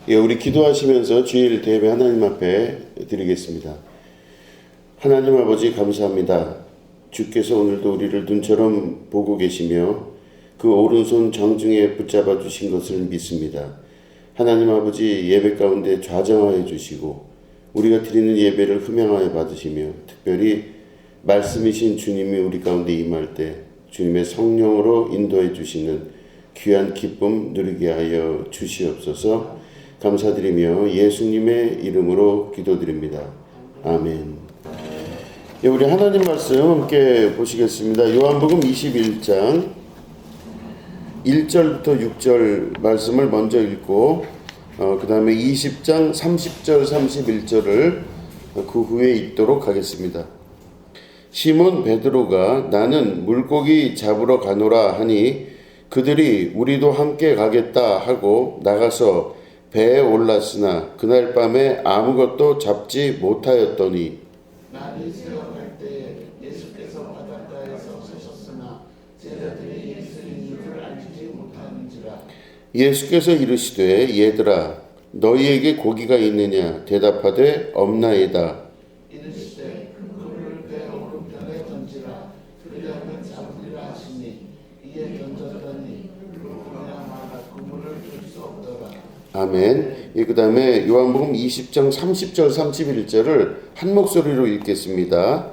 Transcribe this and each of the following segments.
우리 기도하시면서 주일 예배 하나님 앞에 드리겠습니다. 하나님 아버지 감사합니다. 주께서 오늘도 우리를 눈처럼 보고 계시며 그 오른손 정중에 붙잡아 주신 것을 믿습니다. 하나님 아버지 예배 가운데 좌정하여 주시고 우리가 드리는 예배를 흠양하여 받으시며 특별히 말씀이신 주님이 우리 가운데 임할 때 주님의 성령으로 인도해 주시는 귀한 기쁨 누리게 하여 주시옵소서. 감사드리며 예수님의 이름으로 기도드립니다. 아멘. 우리 하나님 말씀 함께 보시겠습니다. 요한복음 21장 1절부터 6절 말씀을 먼저 읽고 그 다음에 20장 30절 31절을 그 후에 읽도록 하겠습니다. 시몬 베드로가 나는 물고기 잡으러 가노라 하니 그들이 우리도 함께 가겠다 하고 나가서 배에 올랐으나 그날 밤에 아무것도 잡지 못하였더니 날이 새어갈 때에 예수께서 바닷가에서 서셨으나 제자들이 예수인 줄을 알지 못하는지라. 예수께서 이르시되 얘들아 너희에게 고기가 있느냐 대답하되 없나이다. 이르시되 그물을 배 오른편에 던지라. 그리하면 잡으리라 하시니 이에 던졌더니 그러나마다 그물을 들 수 없더라. 아멘. 그 다음에 요한복음 20장 30절 31절을 한 목소리로 읽겠습니다.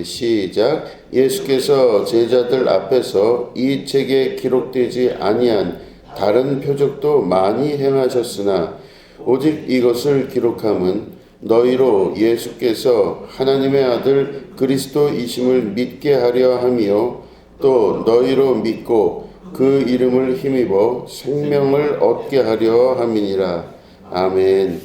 시작. 예수께서 제자들 앞에서 이 책에 기록되지 아니한 다른 표적도 많이 행하셨으나 오직 이것을 기록함은 너희로 예수께서 하나님의 아들 그리스도이심을 믿게 하려 함이요 또 너희로 믿고 그 이름을 힘입어 생명을 얻게 하려 함이니라. 아멘.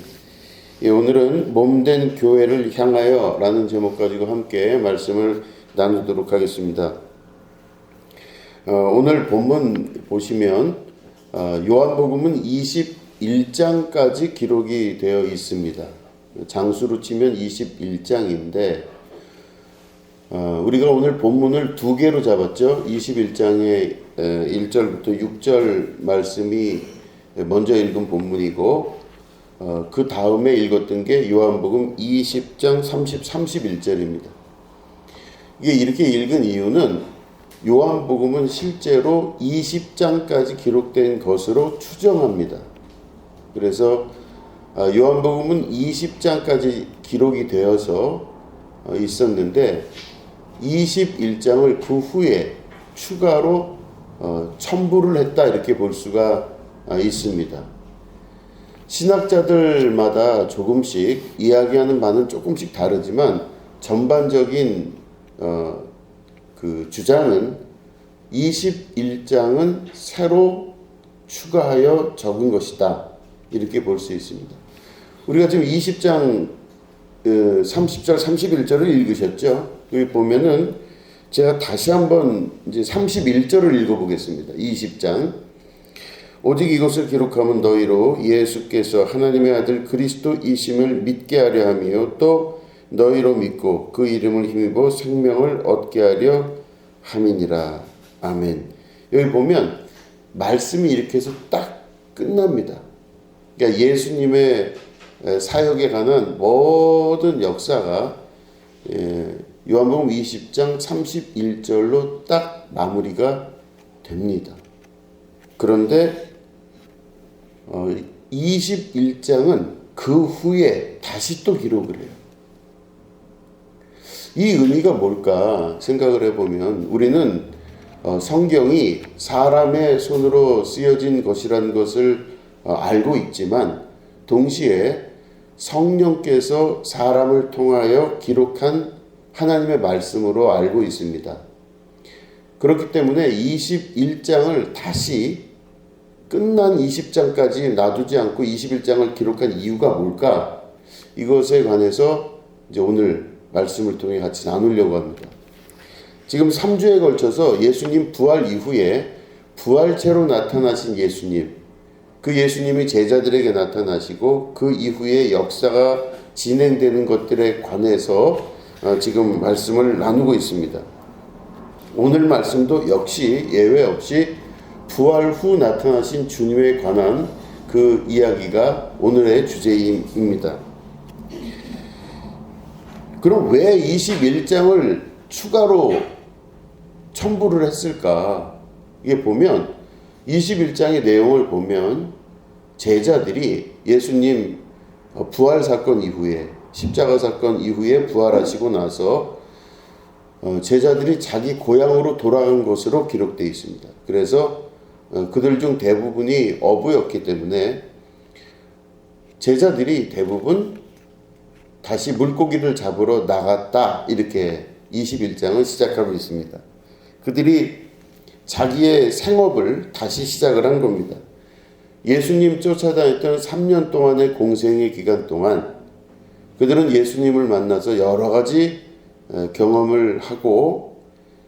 오늘은 몸된 교회를 향하여 라는 제목 가지고 함께 말씀을 나누도록 하겠습니다. 오늘 본문 보시면 요한복음은 21장까지 기록이 되어 있습니다. 장수로 치면 21장인데 우리가 오늘 본문을 두 개로 잡았죠. 21장의 1절부터 6절 말씀이 먼저 읽은 본문이고 그 다음에 읽었던 게 요한복음 20장 30, 31절입니다. 이게 이렇게 읽은 이유는 요한복음은 실제로 20장까지 기록된 것으로 추정합니다. 그래서 요한복음은 20장까지 기록이 되어서 있었는데 21장을 그 후에 추가로 첨부를 했다 이렇게 볼 수가 있습니다. 신학자들마다 조금씩 이야기하는 바는 조금씩 다르지만 전반적인 그 주장은 21장은 새로 추가하여 적은 것이다 이렇게 볼 수 있습니다. 우리가 지금 20장 30절 31절을 읽으셨죠? 여기 보면은 제가 다시 한번 이제 31절을 읽어보겠습니다. 20장. 오직 이것을 기록하면 너희로 예수께서 하나님의 아들 그리스도이심을 믿게 하려 함이요 또 너희로 믿고 그 이름을 힘입어 생명을 얻게 하려 함이니라. 아멘. 여기 보면 말씀이 이렇게 해서 딱 끝납니다. 그러니까 예수님의 사역에 관한 모든 역사가 요한복음 20장 31절로 딱 마무리가 됩니다. 그런데 21장은 그 후에 다시 또 기록을 해요. 이 의미가 뭘까 생각을 해보면 우리는 성경이 사람의 손으로 쓰여진 것이라는 것을 알고 있지만 동시에 성령께서 사람을 통하여 기록한 하나님의 말씀으로 알고 있습니다. 그렇기 때문에 21장을 다시 끝난 20장까지 놔두지 않고 21장을 기록한 이유가 뭘까? 이것에 관해서 이제 오늘 말씀을 통해 같이 나누려고 합니다. 지금 3주에 걸쳐서 예수님 부활 이후에 부활체로 나타나신 예수님, 그 예수님이 제자들에게 나타나시고 그 이후에 역사가 진행되는 것들에 관해서 지금 말씀을 나누고 있습니다. 오늘 말씀도 역시 예외 없이 부활 후 나타나신 주님에 관한 그 이야기가 오늘의 주제입니다. 그럼 왜 21장을 추가로 첨부를 했을까? 이게 보면 21장의 내용을 보면 제자들이 예수님 부활 사건 이후에, 십자가 사건 이후에 부활하시고 나서 제자들이 자기 고향으로 돌아간 것으로 기록되어 있습니다. 그래서 그들 중 대부분이 어부였기 때문에 제자들이 대부분 다시 물고기를 잡으러 나갔다, 이렇게 21장을 시작하고 있습니다. 그들이 자기의 생업을 다시 시작을 한 겁니다. 예수님 쫓아다녔던 3년 동안의 공생의 기간 동안 그들은 예수님을 만나서 여러 가지 경험을 하고,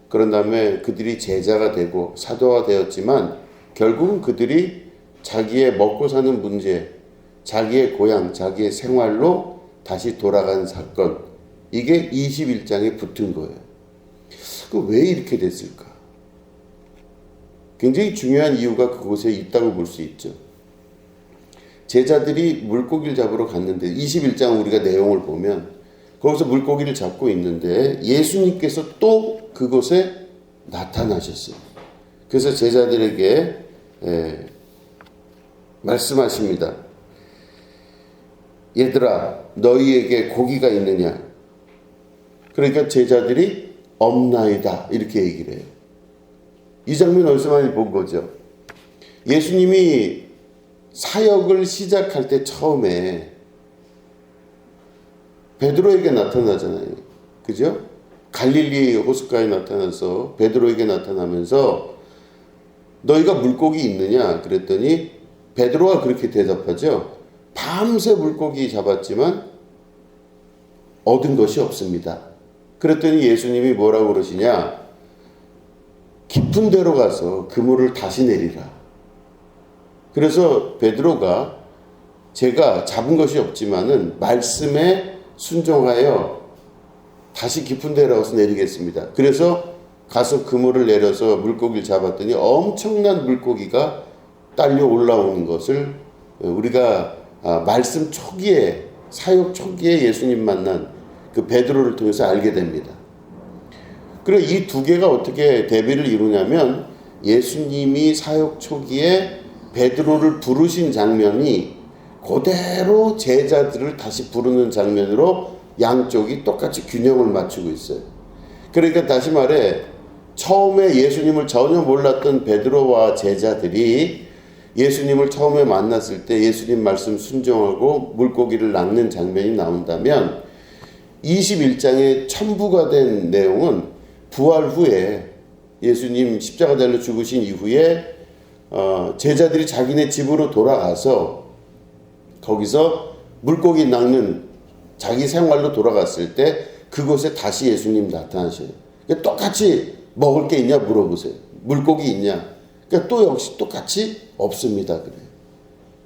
그런 다음에 그들이 제자가 되고 사도가 되었지만 결국은 그들이 자기의 먹고 사는 문제, 자기의 고향, 자기의 생활로 다시 돌아간 사건, 이게 21장에 붙은 거예요. 왜 이렇게 됐을까? 굉장히 중요한 이유가 그곳에 있다고 볼 수 있죠. 제자들이 물고기를 잡으러 갔는데 21장 우리가 내용을 보면 거기서 물고기를 잡고 있는데 예수님께서 또 그곳에 나타나셨어요. 그래서 제자들에게 말씀하십니다. 얘들아, 너희에게 고기가 있느냐? 그러니까 제자들이 없나이다, 이렇게 얘기를 해요. 이 장면 어디서 많이 본 거죠? 예수님이 사역을 시작할 때 처음에 베드로에게 나타나잖아요. 그죠? 갈릴리 호숫가에 나타나서 베드로에게 나타나면서 너희가 물고기 있느냐? 그랬더니 베드로가 그렇게 대답하죠. 밤새 물고기 잡았지만 얻은 것이 없습니다. 그랬더니 예수님이 뭐라고 그러시냐? 깊은 데로 가서 그물을 다시 내리라. 그래서 베드로가 제가 잡은 것이 없지만은 말씀에 순종하여 다시 깊은 데로 가서 내리겠습니다. 그래서 가서 그물을 내려서 물고기를 잡았더니 엄청난 물고기가 딸려 올라오는 것을 우리가 말씀 초기에, 사역 초기에 예수님 만난 그 베드로를 통해서 알게 됩니다. 그리고 이 두 개가 어떻게 대비를 이루냐면 예수님이 사역 초기에 베드로를 부르신 장면이 그대로 제자들을 다시 부르는 장면으로 양쪽이 똑같이 균형을 맞추고 있어요. 그러니까 다시 말해 처음에 예수님을 전혀 몰랐던 베드로와 제자들이 예수님을 처음에 만났을 때 예수님 말씀 순종하고 물고기를 낚는 장면이 나온다면 21장에 첨부가 된 내용은 부활 후에 예수님 십자가 달려 죽으신 이후에 제자들이 자기네 집으로 돌아가서 거기서 물고기 낚는 자기 생활로 돌아갔을 때 그곳에 다시 예수님 나타나셔요. 그러니까 똑같이 먹을 게 있냐 물어보세요. 물고기 있냐? 그러니까 또 역시 똑같이 없습니다. 그래요.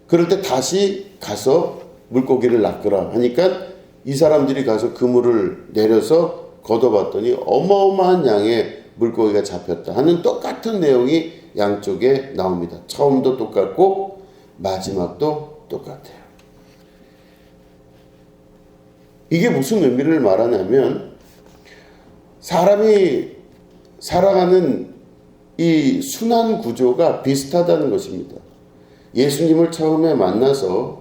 그럴 때 다시 가서 물고기를 낚으라 하니까 이 사람들이 가서 그물을 내려서 걷어봤더니 어마어마한 양의 물고기가 잡혔다 하는 똑같은 내용이 양쪽에 나옵니다. 처음도 똑같고 마지막도 똑같아요. 이게 무슨 의미를 말하냐면 사람이 살아가는 이 순환 구조가 비슷하다는 것입니다. 예수님을 처음에 만나서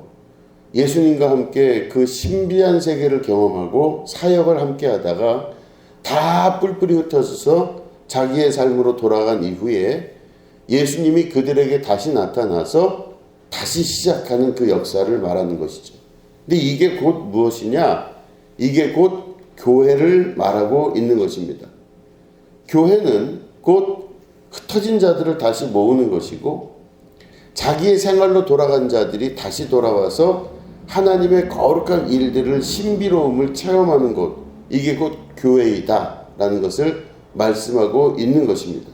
예수님과 함께 그 신비한 세계를 경험하고 사역을 함께 하다가 다 뿔뿔이 흩어져서 자기의 삶으로 돌아간 이후에 예수님이 그들에게 다시 나타나서 다시 시작하는 그 역사를 말하는 것이죠. 근데 이게 곧 무엇이냐? 이게 곧 교회를 말하고 있는 것입니다. 교회는 곧 흩어진 자들을 다시 모으는 것이고 자기의 생활로 돌아간 자들이 다시 돌아와서 하나님의 거룩한 일들을 신비로움을 체험하는 곳, 이게 곧 교회이다 라는 것을 말씀하고 있는 것입니다.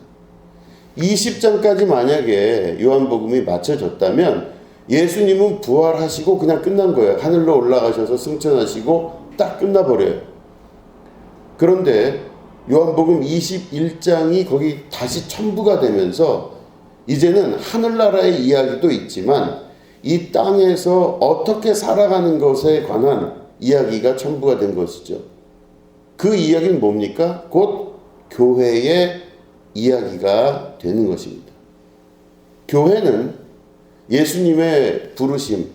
20장까지 만약에 요한복음이 맞춰졌다면 예수님은 부활하시고 그냥 끝난 거예요. 하늘로 올라가셔서 승천하시고 딱 끝나버려요. 그런데 요한복음 21장이 거기 다시 첨부가 되면서 이제는 하늘나라의 이야기도 있지만 이 땅에서 어떻게 살아가는 것에 관한 이야기가 첨부가 된 것이죠. 그 이야기는 뭡니까? 곧 교회의 이야기가 되는 것입니다. 교회는 예수님의 부르심,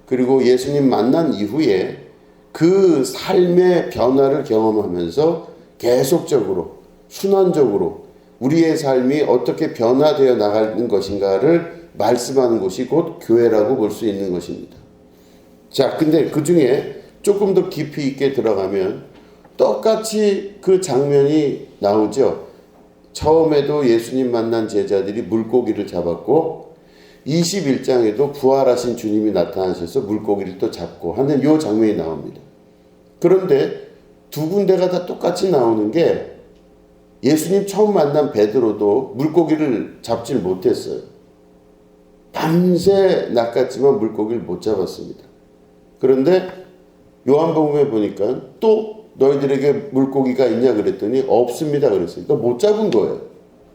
그리고 예수님 만난 이후에 그 삶의 변화를 경험하면서 계속적으로, 순환적으로 우리의 삶이 어떻게 변화되어 나가는 것인가를 말씀하는 곳이 곧 교회라고 볼 수 있는 것입니다. 자, 근데 그 중에 조금 더 깊이 있게 들어가면 똑같이 그 장면이 나오죠. 처음에도 예수님 만난 제자들이 물고기를 잡았고 21장에도 부활하신 주님이 나타나셔서 물고기를 또 잡고 하는 이 장면이 나옵니다. 그런데 두 군데가 다 똑같이 나오는 게 예수님 처음 만난 베드로도 물고기를 잡질 못했어요. 밤새 낚았지만 물고기를 못 잡았습니다. 그런데 요한복음에 보니까 또 너희들에게 물고기가 있냐 그랬더니 없습니다 그랬어요. 그러니까 못 잡은 거예요.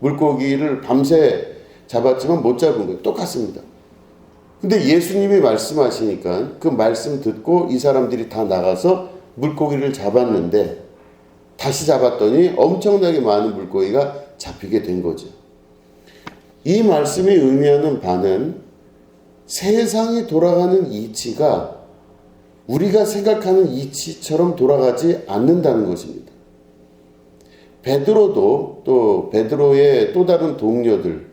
물고기를 밤새 잡았지만 못 잡은 거예요. 똑같습니다. 근데 예수님이 말씀하시니까 그 말씀 듣고 이 사람들이 다 나가서 물고기를 잡았는데 다시 잡았더니 엄청나게 많은 물고기가 잡히게 된 거죠. 이 말씀이 의미하는 바는 세상이 돌아가는 이치가 우리가 생각하는 이치처럼 돌아가지 않는다는 것입니다. 베드로도 또 베드로의 또 다른 동료들,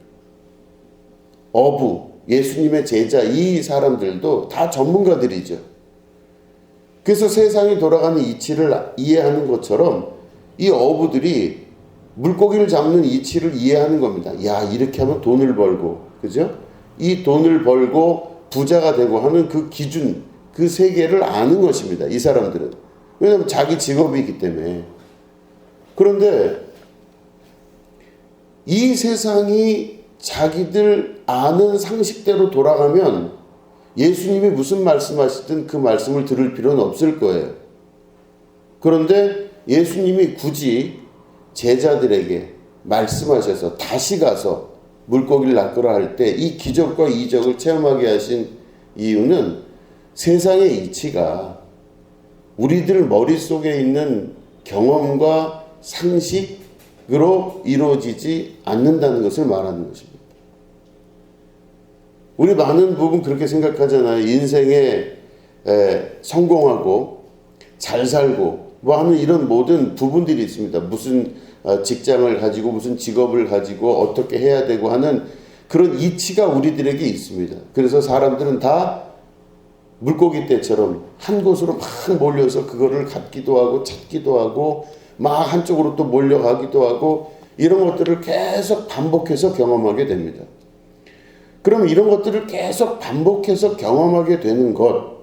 어부, 예수님의 제자 이 사람들도 다 전문가들이죠. 그래서 세상이 돌아가는 이치를 이해하는 것처럼 이 어부들이 물고기를 잡는 이치를 이해하는 겁니다. 야, 이렇게 하면 돈을 벌고, 그죠? 이 돈을 벌고 부자가 되고 하는 그 기준, 그 세계를 아는 것입니다. 이 사람들은. 왜냐하면 자기 직업이기 때문에. 그런데 이 세상이 자기들 아는 상식대로 돌아가면 예수님이 무슨 말씀하시든 그 말씀을 들을 필요는 없을 거예요. 그런데 예수님이 굳이 제자들에게 말씀하셔서 다시 가서 물고기를 낚으라 할 때 이 기적과 이적을 체험하게 하신 이유는 세상의 이치가 우리들 머릿속에 있는 경험과 상식으로 이루어지지 않는다는 것을 말하는 것입니다. 우리 많은 부분 그렇게 생각하잖아요. 인생에 성공하고 잘 살고 뭐 하는 이런 모든 부분들이 있습니다. 무슨 직장을 가지고 무슨 직업을 가지고 어떻게 해야 되고 하는 그런 이치가 우리들에게 있습니다. 그래서 사람들은 다 물고기 떼처럼 한 곳으로 막 몰려서 그거를 갖기도 하고 찾기도 하고 막 한쪽으로 또 몰려가기도 하고 이런 것들을 계속 반복해서 경험하게 됩니다. 그럼 이런 것들을 계속 반복해서 경험하게 되는 것,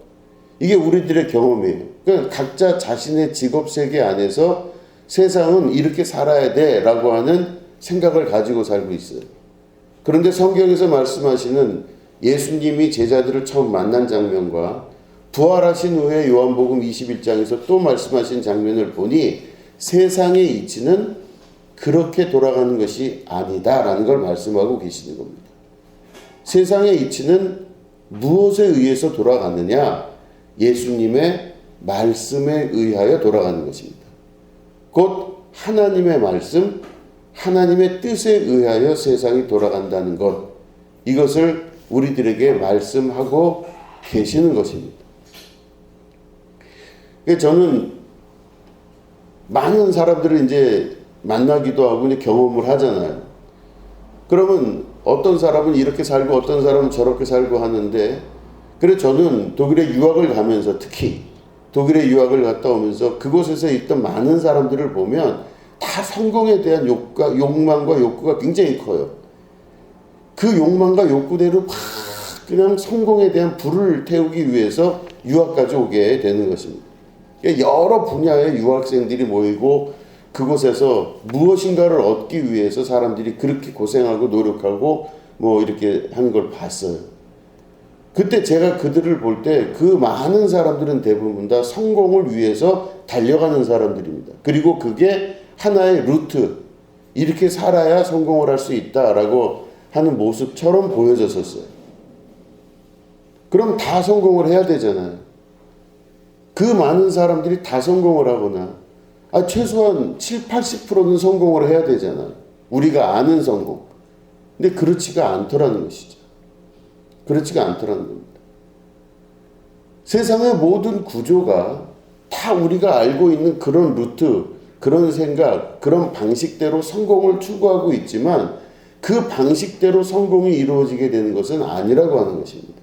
이게 우리들의 경험이에요. 그러니까 각자 자신의 직업 세계 안에서 세상은 이렇게 살아야 돼라고 하는 생각을 가지고 살고 있어요. 그런데 성경에서 말씀하시는 예수님이 제자들을 처음 만난 장면과 부활하신 후에 요한복음 21장에서 또 말씀하신 장면을 보니 세상의 이치는 그렇게 돌아가는 것이 아니다라는 걸 말씀하고 계시는 겁니다. 세상의 이치는 무엇에 의해서 돌아가느냐? 예수님의 말씀에 의하여 돌아가는 것입니다. 곧 하나님의 말씀, 하나님의 뜻에 의하여 세상이 돌아간다는 것, 이것을 우리들에게 말씀하고 계시는 것입니다. 저는 많은 사람들을 이제 만나기도 하고 이제 경험을 하잖아요. 그러면 어떤 사람은 이렇게 살고 어떤 사람은 저렇게 살고 하는데, 그래서 저는 독일에 유학을 가면서 특히 독일에 유학을 갔다 오면서 그곳에서 있던 많은 사람들을 보면 다 성공에 대한 욕망과 욕구가 굉장히 커요. 그 욕망과 욕구대로 막 그냥 성공에 대한 불을 태우기 위해서 유학까지 오게 되는 것입니다. 여러 분야의 유학생들이 모이고 그곳에서 무엇인가를 얻기 위해서 사람들이 그렇게 고생하고 노력하고 뭐 이렇게 하는 걸 봤어요. 그때 제가 그들을 볼 때 그 많은 사람들은 대부분 다 성공을 위해서 달려가는 사람들입니다. 그리고 그게 하나의 루트, 이렇게 살아야 성공을 할 수 있다라고 하는 모습처럼 보여졌었어요. 그럼 다 성공을 해야 되잖아요. 그 많은 사람들이 다 성공을 하거나 최소한 7, 80%는 성공을 해야 되잖아요. 우리가 아는 성공. 근데 그렇지가 않더라는 것이죠. 그렇지가 않더라는 겁니다. 세상의 모든 구조가 다 우리가 알고 있는 그런 루트, 그런 생각, 그런 방식대로 성공을 추구하고 있지만 그 방식대로 성공이 이루어지게 되는 것은 아니라고 하는 것입니다.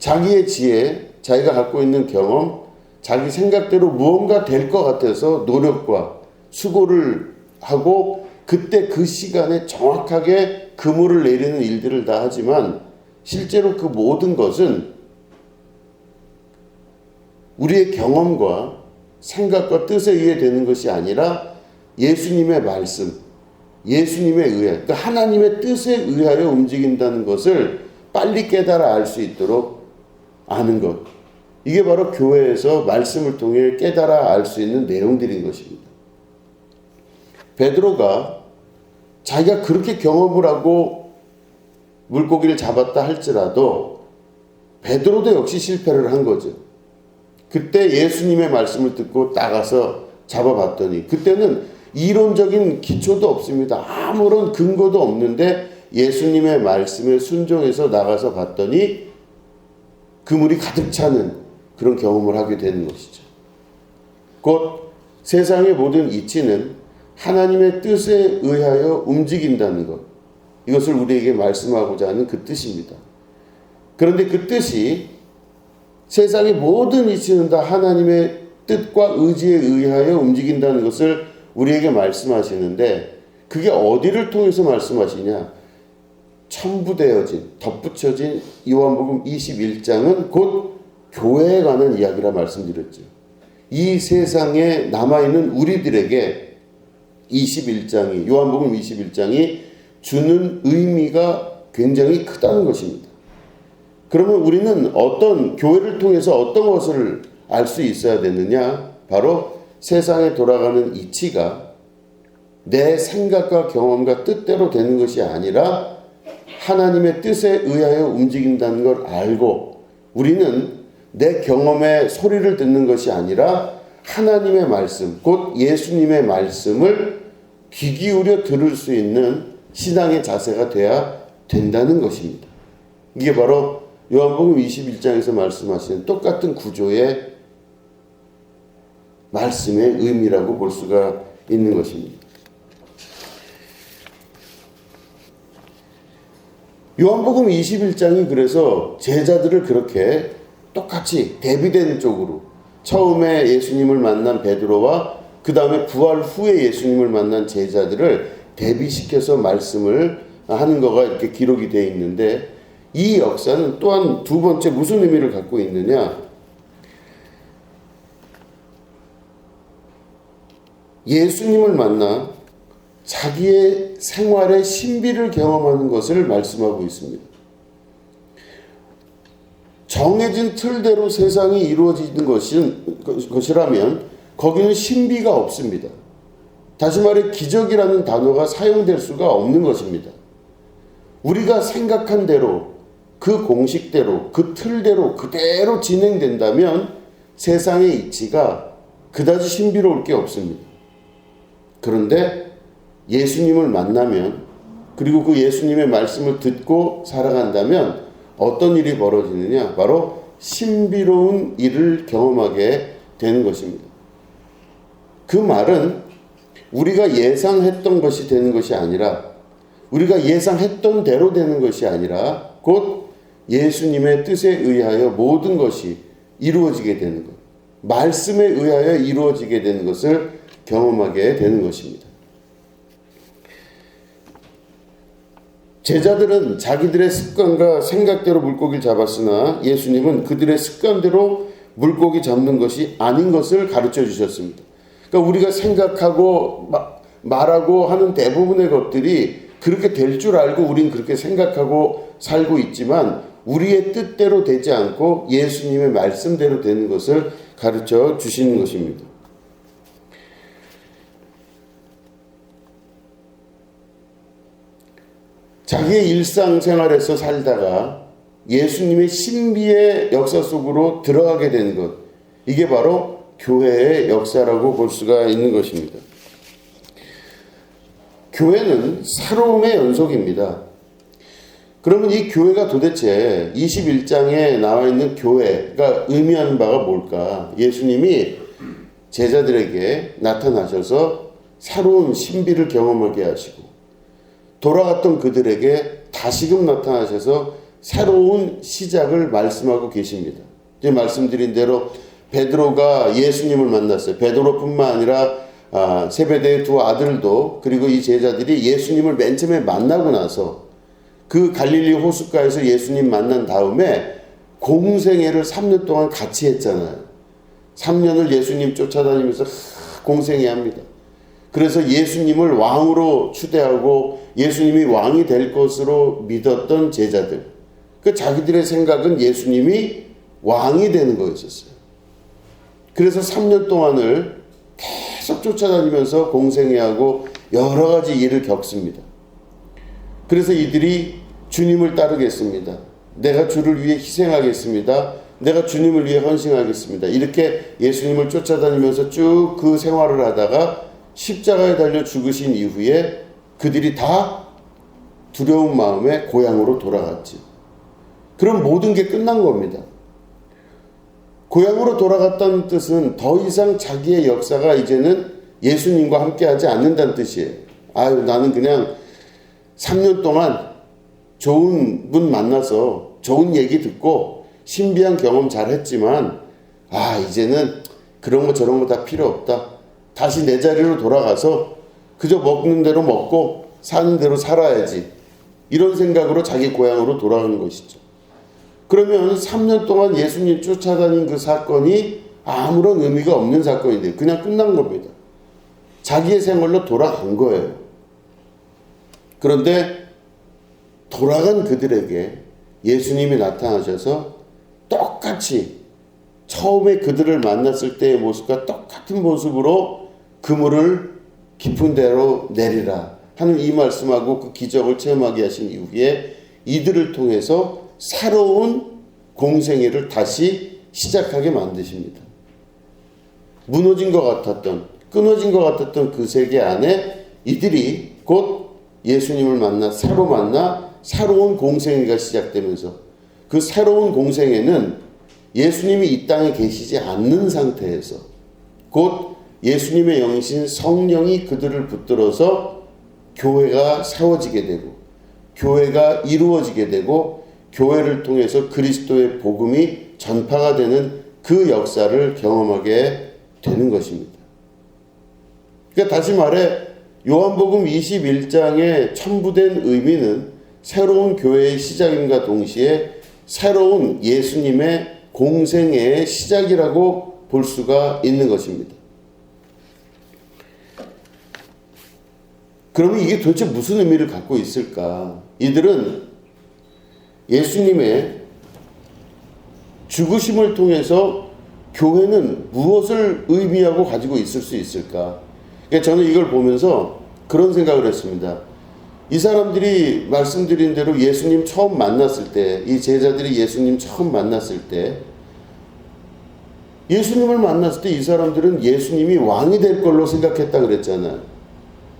자기의 지혜, 자기가 갖고 있는 경험, 자기 생각대로 무언가 될 것 같아서 노력과 수고를 하고 그때 그 시간에 정확하게 그물을 내리는 일들을 다 하지만 실제로 그 모든 것은 우리의 경험과 생각과 뜻에 의해 되는 것이 아니라 예수님의 말씀, 예수님에 의해, 그러니까 하나님의 뜻에 의하여 움직인다는 것을 빨리 깨달아 알 수 있도록 아는 것. 이게 바로 교회에서 말씀을 통해 깨달아 알 수 있는 내용들인 것입니다. 베드로가 자기가 그렇게 경험을 하고 물고기를 잡았다 할지라도 베드로도 역시 실패를 한 거죠. 그때 예수님의 말씀을 듣고 나가서 잡아봤더니 그때는 이론적인 기초도 없습니다. 아무런 근거도 없는데 예수님의 말씀에 순종해서 나가서 봤더니 그물이 가득 차는 그런 경험을 하게 되는 것이죠. 곧 세상의 모든 이치는 하나님의 뜻에 의하여 움직인다는 것. 이것을 우리에게 말씀하고자 하는 그 뜻입니다. 그런데 그 뜻이 세상의 모든 이치는 다 하나님의 뜻과 의지에 의하여 움직인다는 것을 우리에게 말씀하시는데 그게 어디를 통해서 말씀하시냐? 첨부되어진, 덧붙여진 요한복음 21장은 곧 교회에 관한 이야기라 말씀드렸죠. 이 세상에 남아있는 우리들에게 21장이, 요한복음 21장이 주는 의미가 굉장히 크다는 것입니다. 그러면 우리는 어떤 교회를 통해서 어떤 것을 알 수 있어야 되느냐? 바로 세상에 돌아가는 이치가 내 생각과 경험과 뜻대로 되는 것이 아니라 하나님의 뜻에 의하여 움직인다는 걸 알고 우리는 내 경험의 소리를 듣는 것이 아니라 하나님의 말씀, 곧 예수님의 말씀을 귀 기울여 들을 수 있는 신앙의 자세가 돼야 된다는 것입니다. 이게 바로 요한복음 21장에서 말씀하시는 똑같은 구조의 말씀의 의미라고 볼 수가 있는 것입니다. 요한복음 21장이 그래서 제자들을 그렇게 똑같이 대비된 쪽으로 처음에 예수님을 만난 베드로와 그 다음에 부활 후에 예수님을 만난 제자들을 대비시켜서 말씀을 하는 거가 이렇게 기록이 되어 있는데 이 역사는 또한 두 번째 무슨 의미를 갖고 있느냐? 예수님을 만나 자기의 생활의 신비를 경험하는 것을 말씀하고 있습니다. 정해진 틀대로 세상이 이루어지는 것이라면 거기는 신비가 없습니다. 다시 말해 기적이라는 단어가 사용될 수가 없는 것입니다. 우리가 생각한 대로 그 공식대로 그 틀대로 그대로 진행된다면 세상의 이치가 그다지 신비로울 게 없습니다. 그런데 예수님을 만나면 그리고 그 예수님의 말씀을 듣고 살아간다면 어떤 일이 벌어지느냐? 바로 신비로운 일을 경험하게 되는 것입니다. 그 말은 우리가 예상했던 것이 되는 것이 아니라 우리가 예상했던 대로 되는 것이 아니라 곧 예수님의 뜻에 의하여 모든 것이 이루어지게 되는 것, 말씀에 의하여 이루어지게 되는 것을 경험하게 되는 것입니다. 제자들은 자기들의 습관과 생각대로 물고기를 잡았으나 예수님은 그들의 습관대로 물고기 잡는 것이 아닌 것을 가르쳐 주셨습니다. 그러니까 우리가 생각하고 말하고 하는 대부분의 것들이 그렇게 될 줄 알고 우린 그렇게 생각하고 살고 있지만 우리의 뜻대로 되지 않고 예수님의 말씀대로 되는 것을 가르쳐 주시는 것입니다. 자기의 일상생활에서 살다가 예수님의 신비의 역사 속으로 들어가게 되는 것, 이게 바로 교회의 역사라고 볼 수가 있는 것입니다. 교회는 새로움의 연속입니다. 그러면 이 교회가 도대체 21장에 나와 있는 교회가 의미하는 바가 뭘까? 예수님이 제자들에게 나타나셔서 새로운 신비를 경험하게 하시고, 돌아갔던 그들에게 다시금 나타나셔서 새로운 시작을 말씀하고 계십니다. 이제 말씀드린 대로 베드로가 예수님을 만났어요. 베드로뿐만 아니라 세베대의 두 아들도, 그리고 이 제자들이 예수님을 맨 처음에 만나고 나서 그 갈릴리 호숫가에서 예수님 만난 다음에 공생애를 3년 동안 같이 했잖아요. 3년을 예수님 쫓아다니면서 공생애합니다. 그래서 예수님을 왕으로 추대하고 예수님이 왕이 될 것으로 믿었던 제자들, 그 자기들의 생각은 예수님이 왕이 되는 거였었어요. 그래서 3년 동안을 계속 쫓아다니면서 공생애하고 여러 가지 일을 겪습니다. 그래서 이들이 주님을 따르겠습니다. 내가 주를 위해 희생하겠습니다. 내가 주님을 위해 헌신하겠습니다. 이렇게 예수님을 쫓아다니면서 쭉 그 생활을 하다가 십자가에 달려 죽으신 이후에 그들이 다 두려운 마음에 고향으로 돌아갔지. 그럼 모든 게 끝난 겁니다. 고향으로 돌아갔다는 뜻은 더 이상 자기의 역사가 이제는 예수님과 함께하지 않는다는 뜻이에요. 아유, 나는 그냥 3년 동안 좋은 분 만나서 좋은 얘기 듣고 신비한 경험 잘 했지만, 이제는 그런 거 저런 거 다 필요 없다. 다시 내 자리로 돌아가서 그저 먹는 대로 먹고 사는 대로 살아야지. 이런 생각으로 자기 고향으로 돌아가는 것이죠. 그러면 3년 동안 예수님 쫓아다닌 그 사건이 아무런 의미가 없는 사건인데 그냥 끝난 겁니다. 자기의 생활로 돌아간 거예요. 그런데 돌아간 그들에게 예수님이 나타나셔서 똑같이 처음에 그들을 만났을 때의 모습과 똑같은 모습으로 그물을 깊은 데로 내리라 하는 이 말씀하고 그 기적을 체험하게 하신 이후에 이들을 통해서 새로운 공생애를 다시 시작하게 만드십니다. 무너진 것 같았던, 끊어진 것 같았던 그 세계 안에 이들이 곧 예수님을 만나 새로운 공생애가 시작되면서, 그 새로운 공생애는 예수님이 이 땅에 계시지 않는 상태에서 곧 예수님의 영이신 성령이 그들을 붙들어서 교회가 세워지게 되고, 교회가 이루어지게 되고, 교회를 통해서 그리스도의 복음이 전파가 되는 그 역사를 경험하게 되는 것입니다. 그러니까 다시 말해 요한복음 21장의 첨부된 의미는 새로운 교회의 시작임과 동시에 새로운 예수님의 공생애의 시작이라고 볼 수가 있는 것입니다. 그러면 이게 도대체 무슨 의미를 갖고 있을까? 이들은 예수님의 죽으심을 통해서 교회는 무엇을 의미하고 가지고 있을 수 있을까? 그러니까 저는 이걸 보면서 그런 생각을 했습니다. 이 사람들이 말씀드린 대로 예수님 처음 만났을 때, 이 제자들이 예수님 처음 만났을 때, 예수님을 만났을 때 이 사람들은 예수님이 왕이 될 걸로 생각했다 그랬잖아요.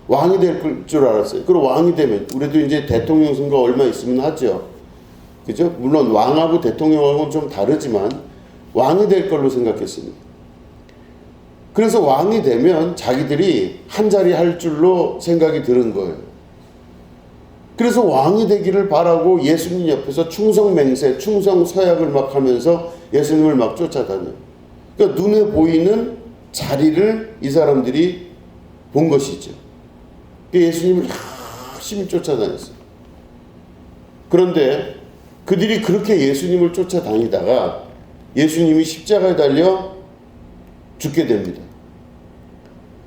왕이 될 줄 알았어요. 그리고 왕이 되면, 우리도 이제 대통령 선거 얼마 있으면 하죠. 그죠? 물론 왕하고 대통령하고는 좀 다르지만 왕이 될 걸로 생각했습니다. 그래서 왕이 되면 자기들이 한 자리 할 줄로 생각이 드는 거예요. 그래서 왕이 되기를 바라고 예수님 옆에서 충성맹세, 충성서약을 막 하면서 예수님을 막 쫓아다녀요. 그러니까 눈에 보이는 자리를 이 사람들이 본 것이죠. 예수님을 열심히 쫓아다녔어요. 그런데 그들이 그렇게 예수님을 쫓아다니다가 예수님이 십자가에 달려 죽게 됩니다.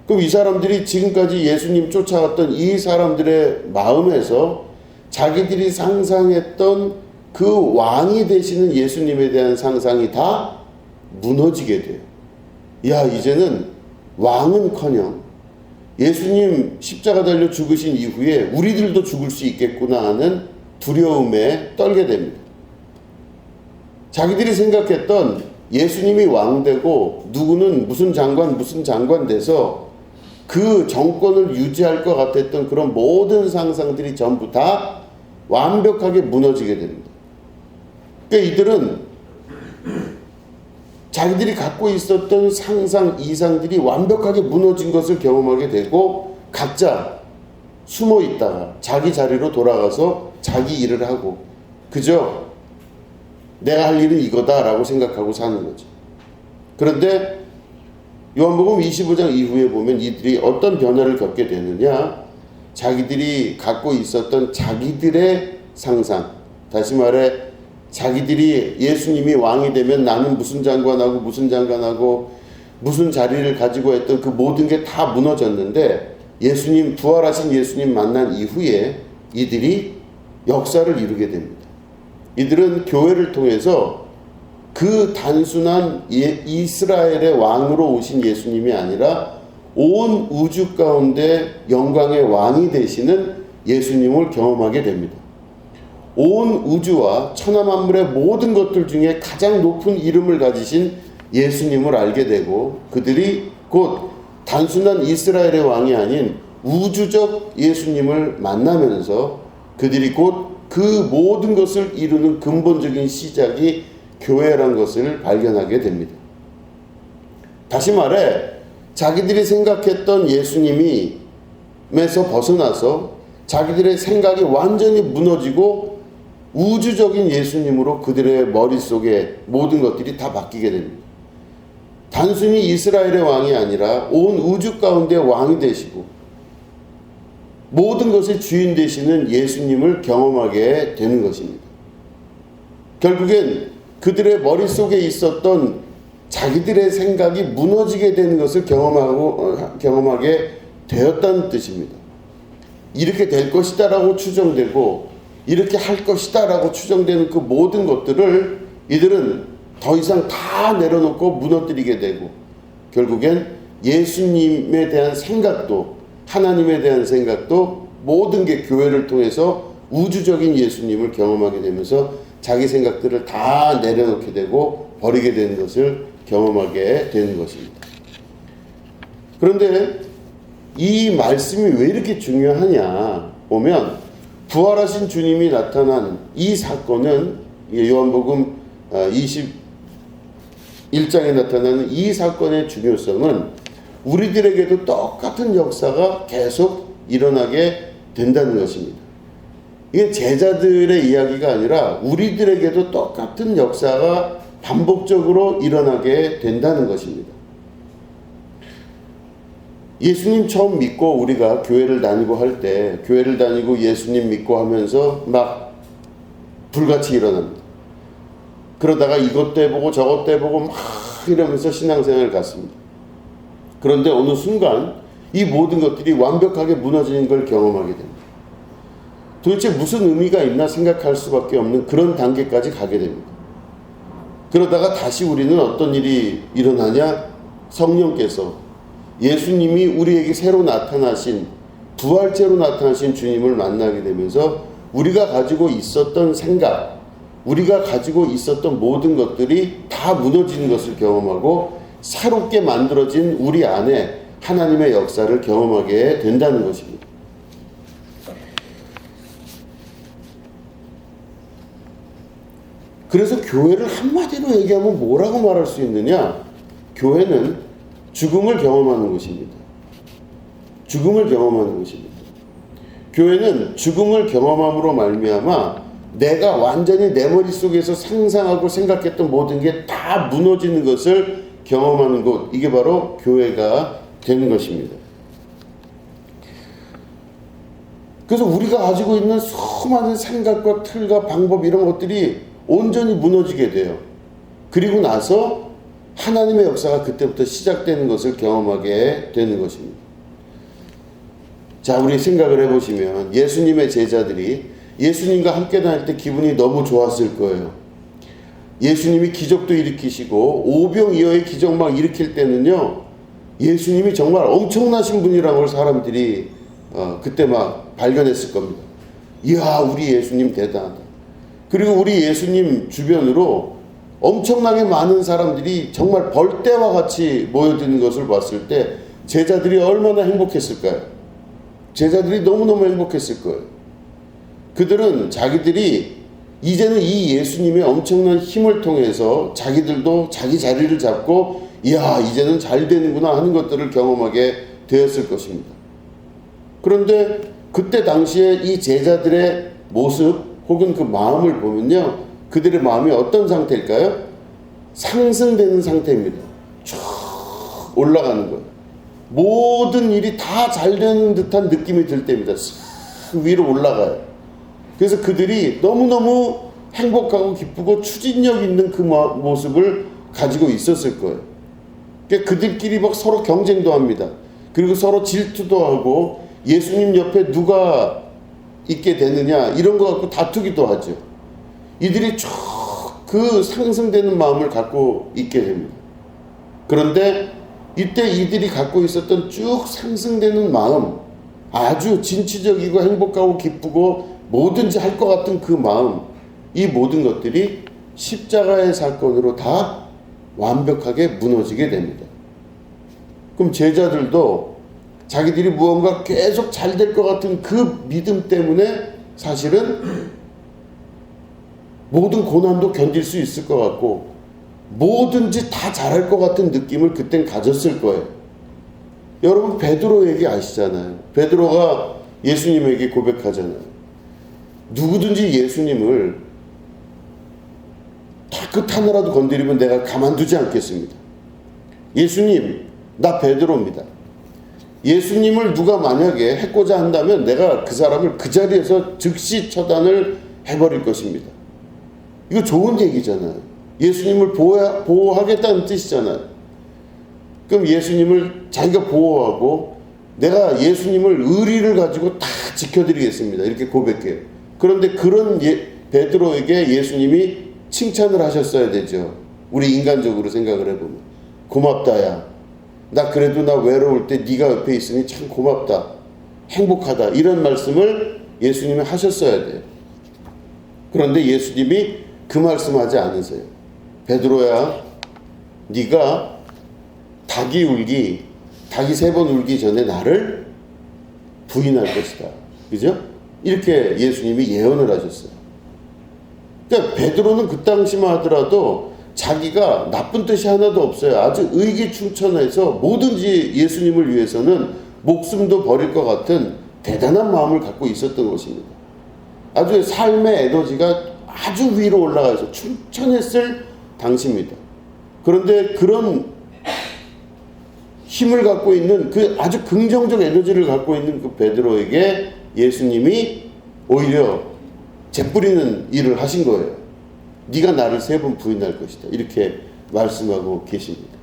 그럼 이 사람들이 지금까지 예수님 쫓아갔던 이 사람들의 마음에서 자기들이 상상했던 그 왕이 되시는 예수님에 대한 상상이 다 무너지게 돼요. 야, 이제는 왕은커녕 예수님 십자가 달려 죽으신 이후에 우리들도 죽을 수 있겠구나 하는 두려움에 떨게 됩니다. 자기들이 생각했던 예수님이 왕되고 누구는 무슨 장관 돼서 그 정권을 유지할 것 같았던 그런 모든 상상들이 전부 다 완벽하게 무너지게 됩니다. 그러니까 이들은 자기들이 갖고 있었던 상상, 이상들이 완벽하게 무너진 것을 경험하게 되고 각자 숨어 있다가 자기 자리로 돌아가서 자기 일을 하고 그저 내가 할 일은 이거다라고 생각하고 사는 거죠. 그런데 요한복음 25장 이후에 보면 이들이 어떤 변화를 겪게 되느냐, 자기들이 갖고 있었던 자기들의 상상, 다시 말해 자기들이 예수님이 왕이 되면 나는 무슨 장관하고 무슨 자리를 가지고 했던 그 모든 게 다 무너졌는데, 예수님, 부활하신 예수님 만난 이후에 이들이 역사를 이루게 됩니다. 이들은 교회를 통해서 그 단순한 이스라엘의 왕으로 오신 예수님이 아니라 온 우주 가운데 영광의 왕이 되시는 예수님을 경험하게 됩니다. 온 우주와 천하만물의 모든 것들 중에 가장 높은 이름을 가지신 예수님을 알게 되고, 그들이 곧 단순한 이스라엘의 왕이 아닌 우주적 예수님을 만나면서 그들이 곧 그 모든 것을 이루는 근본적인 시작이 교회란 것을 발견하게 됩니다. 다시 말해 자기들이 생각했던 예수님에서 벗어나서 자기들의 생각이 완전히 무너지고 우주적인 예수님으로 그들의 머릿속에 모든 것들이 다 바뀌게 됩니다. 단순히 이스라엘의 왕이 아니라 온 우주 가운데 왕이 되시고 모든 것의 주인 되시는 예수님을 경험하게 되는 것입니다. 결국엔 그들의 머릿속에 있었던 자기들의 생각이 무너지게 되는 것을 경험하게 되었다는 뜻입니다. 이렇게 될 것이다 라고 추정되고 이렇게 할 것이다 라고 추정되는 그 모든 것들을 이들은 더 이상 다 내려놓고 무너뜨리게 되고, 결국엔 예수님에 대한 생각도, 하나님에 대한 생각도 모든 게 교회를 통해서 우주적인 예수님을 경험하게 되면서 자기 생각들을 다 내려놓게 되고 버리게 되는 것을 경험하게 되는 것입니다. 그런데 이 말씀이 왜 이렇게 중요하냐 보면, 부활하신 주님이 나타난 이 사건은, 요한복음 21장에 나타나는 이 사건의 중요성은 우리들에게도 똑같은 역사가 계속 일어나게 된다는 것입니다. 이게 제자들의 이야기가 아니라 우리들에게도 똑같은 역사가 반복적으로 일어나게 된다는 것입니다. 예수님 처음 믿고 우리가 교회를 다니고 할 때, 교회를 다니고 예수님 믿고 하면서 막 불같이 일어납니다. 그러다가 이것도 해보고 저것도 해보고 막 이러면서 신앙생활을 갖습니다. 그런데 어느 순간 이 모든 것들이 완벽하게 무너지는 걸 경험하게 됩니다. 도대체 무슨 의미가 있나 생각할 수밖에 없는 그런 단계까지 가게 됩니다. 그러다가 다시 우리는 어떤 일이 일어나냐? 성령께서, 예수님이 우리에게 새로 나타나신, 부활체로 나타나신 주님을 만나게 되면서 우리가 가지고 있었던 생각, 우리가 가지고 있었던 모든 것들이 다 무너지는 것을 경험하고 새롭게 만들어진 우리 안에 하나님의 역사를 경험하게 된다는 것입니다. 그래서 교회를 한마디로 얘기하면 뭐라고 말할 수 있느냐? 교회는 죽음을 경험하는 것입니다. 죽음을 경험하는 것입니다. 교회는 죽음을 경험함으로 말미암아 내가 완전히 내 머릿속에서 상상하고 생각했던 모든 게 다 무너지는 것을 경험하는 곳, 이게 바로 교회가 되는 것입니다. 그래서 우리가 가지고 있는 수많은 생각과 틀과 방법, 이런 것들이 온전히 무너지게 돼요. 그리고 나서 하나님의 역사가 그때부터 시작되는 것을 경험하게 되는 것입니다. 자, 우리 생각을 해보시면 예수님의 제자들이 예수님과 함께 다닐 때 기분이 너무 좋았을 거예요. 예수님이 기적도 일으키시고 오병이어의 기적 막 일으킬 때는요, 예수님이 정말 엄청나신 분이라는 걸 사람들이 그때 막 발견했을 겁니다. 이야, 우리 예수님 대단하다. 그리고 우리 예수님 주변으로 엄청나게 많은 사람들이 정말 벌떼와 같이 모여드는 것을 봤을 때 제자들이 얼마나 행복했을까요? 제자들이 너무너무 행복했을 거예요. 그들은 자기들이 이제는 이 예수님의 엄청난 힘을 통해서 자기들도 자기 자리를 잡고 이야 이제는 잘 되는구나 하는 것들을 경험하게 되었을 것입니다. 그런데 그때 당시에 이 제자들의 모습 혹은 그 마음을 보면요, 그들의 마음이 어떤 상태일까요? 상승되는 상태입니다. 쭉 올라가는 거예요. 모든 일이 다 잘 되는 듯한 느낌이 들 때입니다. 싹 위로 올라가요. 그래서 그들이 너무너무 행복하고 기쁘고 추진력 있는 그 모습을 가지고 있었을 거예요. 그러니까 그들끼리 막 서로 경쟁도 합니다. 그리고 서로 질투도 하고 예수님 옆에 누가 있게 되느냐 이런 거 갖고 다투기도 하죠. 이들이 쭉 그 상승되는 마음을 갖고 있게 됩니다. 그런데 이때 이들이 갖고 있었던 쭉 상승되는 마음, 아주 진취적이고 행복하고 기쁘고 뭐든지 할 것 같은 그 마음, 이 모든 것들이 십자가의 사건으로 다 완벽하게 무너지게 됩니다. 그럼 제자들도 자기들이 무언가 계속 잘 될 것 같은 그 믿음 때문에 사실은 모든 고난도 견딜 수 있을 것 같고 뭐든지 다 잘할 것 같은 느낌을 그땐 가졌을 거예요. 여러분 베드로 얘기 아시잖아요. 베드로가 예수님에게 고백하잖아요. 누구든지 예수님을 다끝 하나라도 건드리면 내가 가만두지 않겠습니다. 예수님, 나 베드로입니다. 예수님을 누가 만약에 해코자 한다면 내가 그 사람을 그 자리에서 즉시 처단을 해버릴 것입니다. 이거 좋은 얘기잖아요. 예수님을 보호하겠다는 뜻이잖아요. 그럼 예수님을 자기가 보호하고 내가 예수님을 의리를 가지고 다 지켜드리겠습니다. 이렇게 고백해요. 그런데 그런 베드로에게 예수님이 칭찬을 하셨어야 되죠. 우리 인간적으로 생각을 해보면. 고맙다 야. 나 그래도 나 외로울 때 네가 옆에 있으니 참 고맙다. 행복하다. 이런 말씀을 예수님이 하셨어야 돼요. 그런데 예수님이 그 말씀하지 않으세요. 베드로야, 네가 닭이 3번 울기 전에 나를 부인할 것이다. 그죠? 이렇게 예수님이 예언을 하셨어요. 그러니까 베드로는 그 당시만 하더라도 자기가 나쁜 뜻이 하나도 없어요. 아주 의기충천해서 뭐든지 예수님을 위해서는 목숨도 버릴 것 같은 대단한 마음을 갖고 있었던 것입니다. 아주 삶의 에너지가 아주 위로 올라가서 충천했을 당시입니다. 그런데 그런 힘을 갖고 있는 그 아주 긍정적 에너지를 갖고 있는 그 베드로에게 예수님이 오히려 재뿌리는 일을 하신 거예요. 네가 나를 3번 부인할 것이다. 이렇게 말씀하고 계십니다.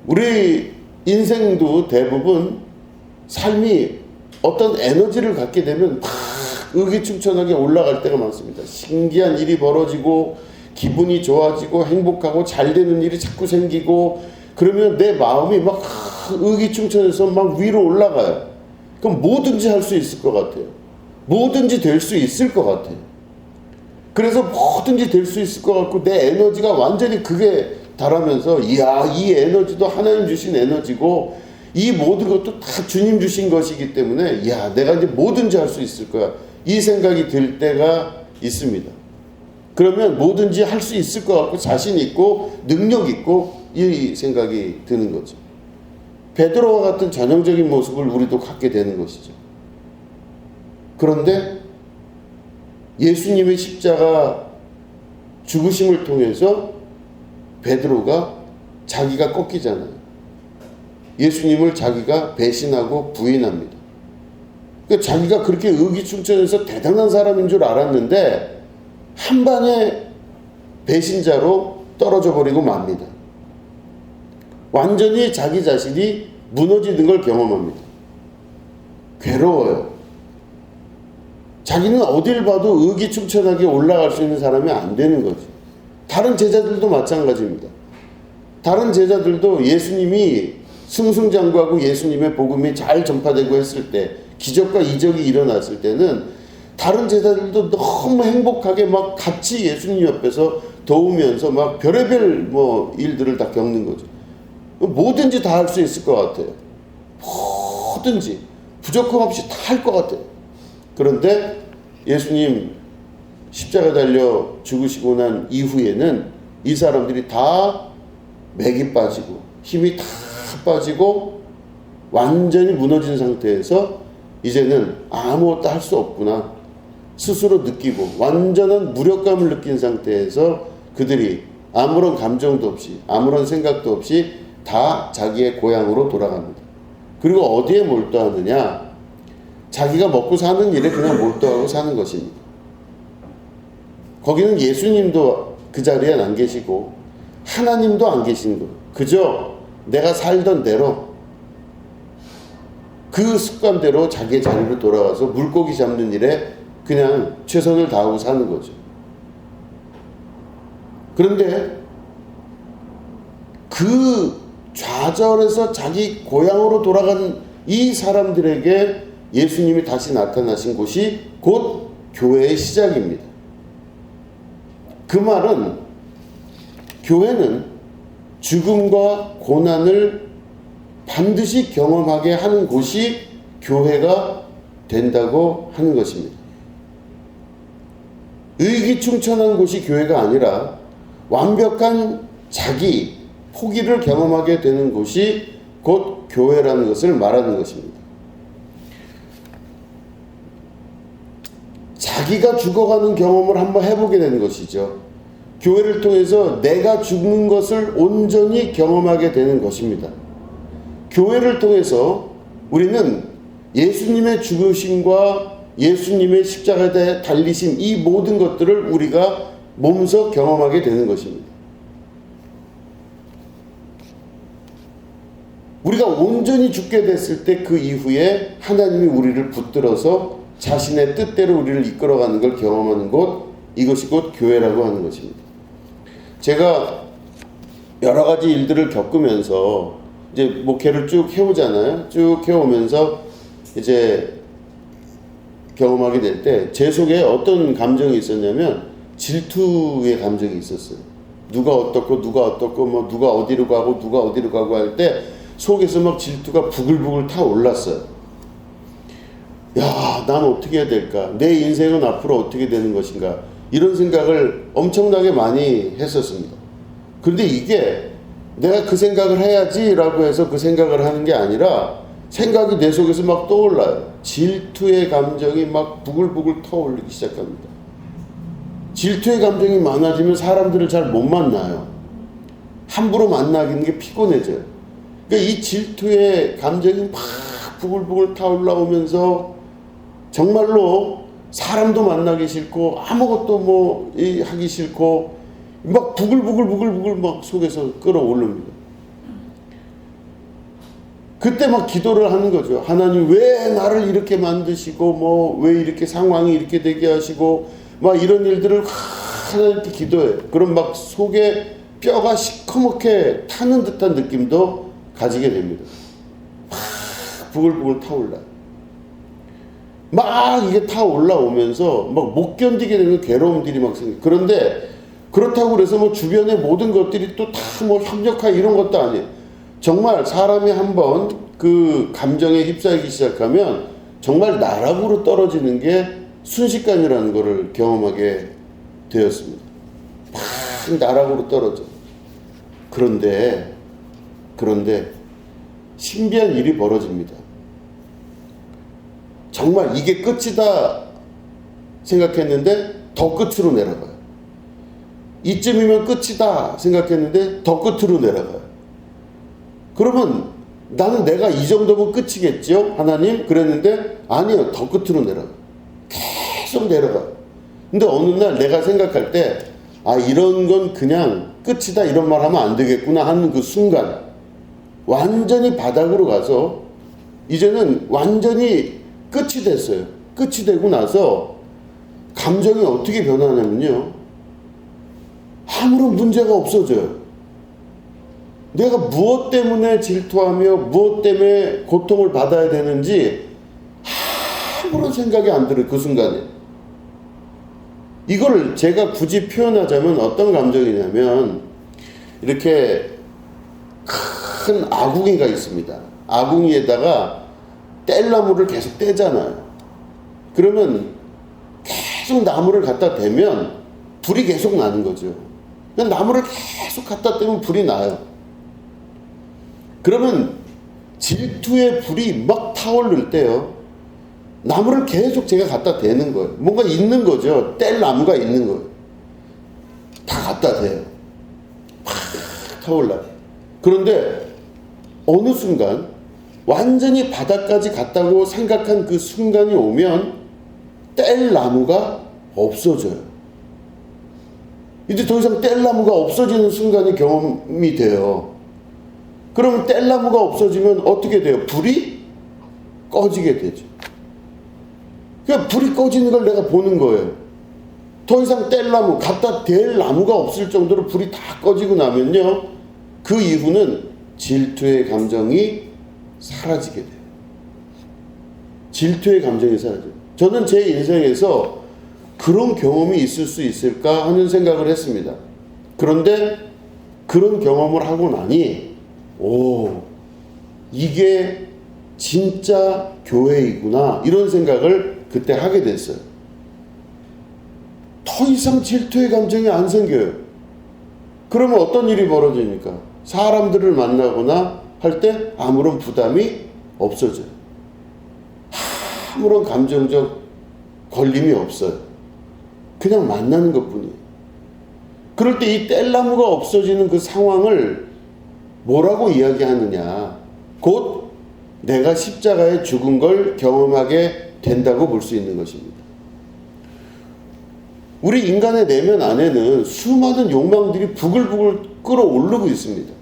우리 인생도 대부분 삶이 어떤 에너지를 갖게 되면 막 의기충천하게 올라갈 때가 많습니다. 신기한 일이 벌어지고 기분이 좋아지고 행복하고 잘 되는 일이 자꾸 생기고 그러면 내 마음이 막 의기충천해서 막 위로 올라가요. 그럼 뭐든지 할 수 있을 것 같아요. 뭐든지 될 수 있을 것 같아요. 그래서 뭐든지 될 수 있을 것 같고 내 에너지가 완전히 그게 달하면서 이야 이 에너지도 하나님 주신 에너지고 이 모든 것도 다 주님 주신 것이기 때문에 야 내가 이제 뭐든지 할 수 있을 거야. 이 생각이 들 때가 있습니다. 그러면 뭐든지 할 수 있을 것 같고 자신 있고 능력 있고 이 생각이 드는 거죠. 베드로와 같은 전형적인 모습을 우리도 갖게 되는 것이죠. 그런데 예수님의 십자가 죽으심을 통해서 베드로가 자기가 꺾이잖아요. 예수님을 자기가 배신하고 부인합니다. 그러니까 자기가 그렇게 의기충천해서 대단한 사람인 줄 알았는데 한 방에 배신자로 떨어져 버리고 맙니다. 완전히 자기 자신이 무너지는 걸 경험합니다. 괴로워요. 자기는 어딜 봐도 의기충천하게 올라갈 수 있는 사람이 안 되는 거죠. 다른 제자들도 마찬가지입니다. 다른 제자들도 예수님이 승승장구하고 예수님의 복음이 잘 전파되고 했을 때 기적과 이적이 일어났을 때는 다른 제자들도 너무 행복하게 막 같이 예수님 옆에서 도우면서 막 별의별 뭐 일들을 다 겪는 거죠. 뭐든지 다 할 수 있을 것 같아요. 뭐든지 부족함 없이 다 할 것 같아요. 그런데 예수님 십자가 달려 죽으시고 난 이후에는 이 사람들이 다 맥이 빠지고 힘이 다 빠지고 완전히 무너진 상태에서 이제는 아무것도 할 수 없구나 스스로 느끼고 완전한 무력감을 느낀 상태에서 그들이 아무런 감정도 없이 아무런 생각도 없이 다 자기의 고향으로 돌아갑니다. 그리고 어디에 몰두하느냐? 자기가 먹고 사는 일에 그냥 몰두하고 사는 것입니다. 거기는 예수님도 그 자리에 안 계시고 하나님도 안 계신 거예요. 그저 내가 살던 대로 그 습관대로 자기의 자리로 돌아가서 물고기 잡는 일에 그냥 최선을 다하고 사는 거죠. 그런데 그 좌절에서 자기 고향으로 돌아간 이 사람들에게 예수님이 다시 나타나신 곳이 곧 교회의 시작입니다. 그 말은 교회는 죽음과 고난을 반드시 경험하게 하는 곳이 교회가 된다고 하는 것입니다. 의기충천한 곳이 교회가 아니라 완벽한 자기 포기를 경험하게 되는 곳이 곧 교회라는 것을 말하는 것입니다. 자기가 죽어가는 경험을 한번 해보게 되는 것이죠. 교회를 통해서 내가 죽는 것을 온전히 경험하게 되는 것입니다. 교회를 통해서 우리는 예수님의 죽으심과 예수님의 십자가에 달리신 이 모든 것들을 우리가 몸소 경험하게 되는 것입니다. 우리가 온전히 죽게 됐을 때 그 이후에 하나님이 우리를 붙들어서 자신의 뜻대로 우리를 이끌어가는 걸 경험하는 곳, 이것이 곧 교회라고 하는 것입니다. 제가 여러 가지 일들을 겪으면서 이제 목회를 쭉 해오잖아요. 쭉 해오면서 이제 경험하게 될 때 제 속에 어떤 감정이 있었냐면 질투의 감정이 있었어요. 누가 어떻고 뭐 누가 어디로 가고 할 때 속에서 막 질투가 부글부글 타올랐어요. 야, 난 어떻게 해야 될까? 내 인생은 앞으로 어떻게 되는 것인가? 이런 생각을 엄청나게 많이 했었습니다. 그런데 이게 내가 그 생각을 해야지라고 해서 그 생각을 하는 게 아니라 생각이 내 속에서 막 떠올라요. 질투의 감정이 막 부글부글 타올리기 시작합니다. 질투의 감정이 많아지면 사람들을 잘 못 만나요. 함부로 만나기는 게 피곤해져요. 그러니까 이 질투의 감정이 막 부글부글 타올라오면서 정말로 사람도 만나기 싫고 아무것도 뭐 하기 싫고 막 부글부글 막 속에서 끌어올릅니다. 그때 막 기도를 하는 거죠. 하나님 왜 나를 이렇게 만드시고 뭐 왜 이렇게 상황이 이렇게 되게 하시고 막 이런 일들을 하나님께 기도해요. 그럼 막 속에 뼈가 시커멓게 타는 듯한 느낌도 가지게 됩니다. 막 부글부글 타올라요. 막 이게 타올라오면서 막 못 견디게 되는 괴로움들이 막 생겨요. 그런데 그렇다고 그래서 뭐 주변의 모든 것들이 또 다 뭐 협력하고 이런 것도 아니에요. 정말 사람이 한번 그 감정에 휩싸이기 시작하면 정말 나락으로 떨어지는 게 순식간이라는 것을 경험하게 되었습니다. 막 나락으로 떨어져. 그런데 신기한 일이 벌어집니다. 정말 이게 끝이다 생각했는데 더 끝으로 내려가요. 이쯤이면 끝이다 생각했는데 더 끝으로 내려가요. 그러면 나는 내가 이 정도면 끝이겠죠? 하나님? 그랬는데 아니요. 더 끝으로 내려가요. 계속 내려가요. 근데 어느 날 내가 생각할 때 아 이런 건 그냥 끝이다 이런 말 하면 안 되겠구나 하는 그 순간 완전히 바닥으로 가서 이제는 완전히 끝이 됐어요. 끝이 되고 나서 감정이 어떻게 변하냐면요. 아무런 문제가 없어져요. 내가 무엇 때문에 질투하며 무엇 때문에 고통을 받아야 되는지 아무런 생각이 안 들어요. 그 순간에. 이걸 제가 굳이 표현하자면 어떤 감정이냐면, 이렇게 큰 아궁이가 있습니다. 아궁이에다가 뗄나무를 계속 떼잖아요. 그러면 계속 나무를 갖다 대면 불이 계속 나는 거죠. 그냥 나무를 계속 갖다 대면 불이 나요. 그러면 질투의 불이 막 타오를 때요, 나무를 계속 제가 갖다 대는 거예요. 뭔가 있는 거죠. 뗄 나무가 있는 거예요. 다 갖다 대요. 팍 타올라요. 그런데 어느 순간 완전히 바닥까지 갔다고 생각한 그 순간이 오면 뗄 나무가 없어져요. 이제 더 이상 뗄 나무가 없어지는 순간이 경험이 돼요. 그러면 뗄 나무가 없어지면 어떻게 돼요? 불이 꺼지게 되죠. 그러니까 불이 꺼지는 걸 내가 보는 거예요. 더 이상 뗄 나무, 갖다 댈 나무가 없을 정도로 불이 다 꺼지고 나면요, 그 이후는 질투의 감정이 사라지게 돼요. 질투의 감정이 사라져요. 저는 제 인생에서 그런 경험이 있을 수 있을까 하는 생각을 했습니다. 그런데 그런 경험을 하고 나니, 이게 진짜 교회이구나, 이런 생각을 그때 하게 됐어요. 더 이상 질투의 감정이 안 생겨요. 그러면 어떤 일이 벌어집니까? 사람들을 만나거나 할 때 아무런 부담이 없어져요. 아무런 감정적 걸림이 없어요. 그냥 만나는 것뿐이에요. 그럴 때 이 뗄나무가 없어지는 그 상황을 뭐라고 이야기하느냐? 곧 내가 십자가에 죽은 걸 경험하게 된다고 볼 수 있는 것입니다. 우리 인간의 내면 안에는 수많은 욕망들이 부글부글 끓어오르고 있습니다.